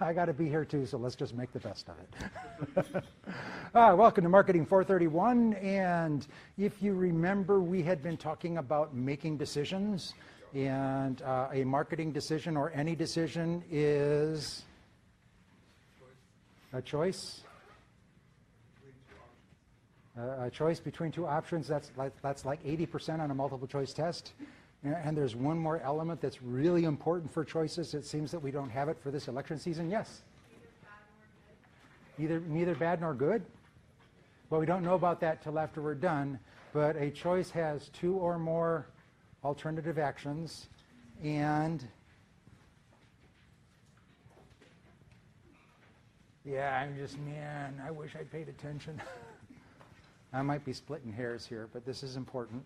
I got to be here too, so let's just make the best of it. Welcome to Marketing 431, and if you remember, we had been talking about making decisions, and a marketing decision or any decision is a choice. A choice between two options. That's like 80% on a multiple choice test. And there's one more element that's really important for choices. It seems that we don't have it for this election season. Yes? Neither bad nor good? Well, we don't know about that till after we're done. But a choice has two or more alternative actions. And yeah, man, I wish I'd paid attention. I might be splitting hairs here, but this is important.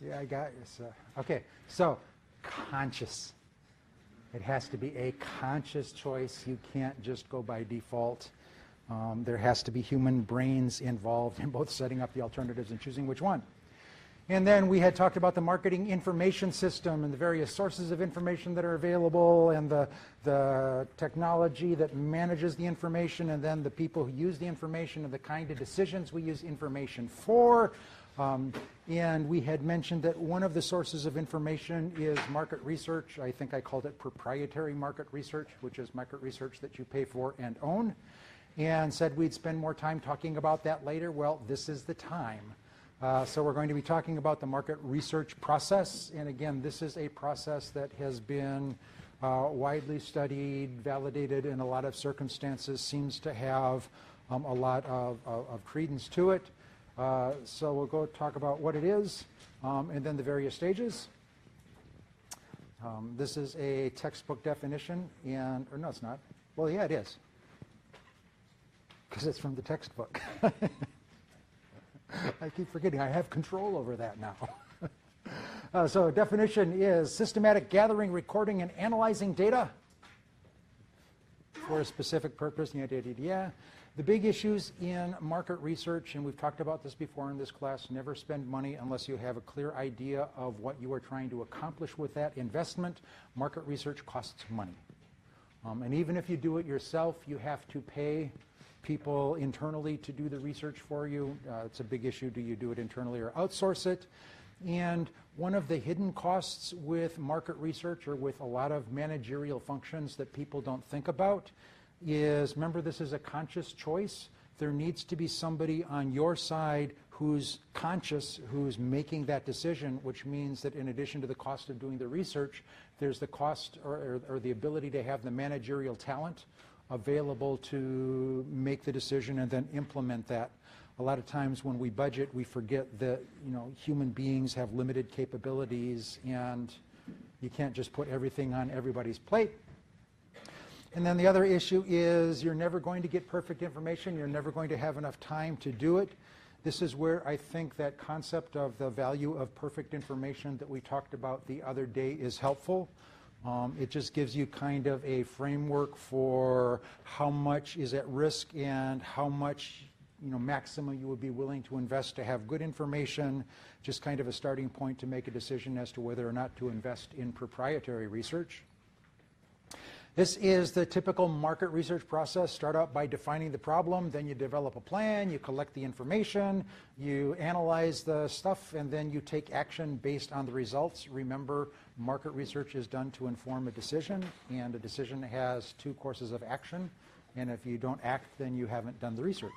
Yeah, I got this. Okay, so conscious. It has to be a conscious choice. You can't just go by default. There has to be human brains involved in both setting up the alternatives and choosing which one. And then we had talked about the marketing information system and the various sources of information that are available, and the technology that manages the information, and then the people who use the information and the kind of decisions we use information for. And we had mentioned that one of the sources of information is market research. I think I called it proprietary market research, which is market research that you pay for and own, and said we'd spend more time talking about that later. Well, this is the time. So we're going to be talking about the market research process. And again, this is a process that has been widely studied, validated in a lot of circumstances, seems to have a lot of credence to it. So we'll go talk about what it is and then the various stages. This is a textbook definition, or no, it's not. Well, yeah, it is, because it's from the textbook. I keep forgetting I have control over that now. So definition is systematic gathering, recording, and analyzing data for a specific purpose. Yeah. The big issues in market research, and we've talked about this before in this class, never spend money unless you have a clear idea of what you are trying to accomplish with that investment. Market research costs money. And even if you do it yourself, you have to pay people internally to do the research for you. It's a big issue. Do you do it internally or outsource it? And one of the hidden costs with market research, or with a lot of managerial functions that people don't think about, is, remember, this is a conscious choice. There needs to be somebody on your side who's conscious, who's making that decision, which means that in addition to the cost of doing the research, there's the cost or the ability to have the managerial talent available to make the decision and then implement that. A lot of times when we budget, we forget that human beings have limited capabilities, and you can't just put everything on everybody's plate. And then the other issue is you're never going to get perfect information. You're never going to have enough time to do it. This is where I think that concept of the value of perfect information that we talked about the other day is helpful. It just gives you kind of a framework for how much is at risk and how much maximum you would be willing to invest to have good information, just kind of a starting point to make a decision as to whether or not to invest in proprietary research. This is the typical market research process. Start out by defining the problem, then you develop a plan, you collect the information, you analyze the stuff, and then you take action based on the results. Remember, market research is done to inform a decision, and a decision has two courses of action, and if you don't act, then you haven't done the research.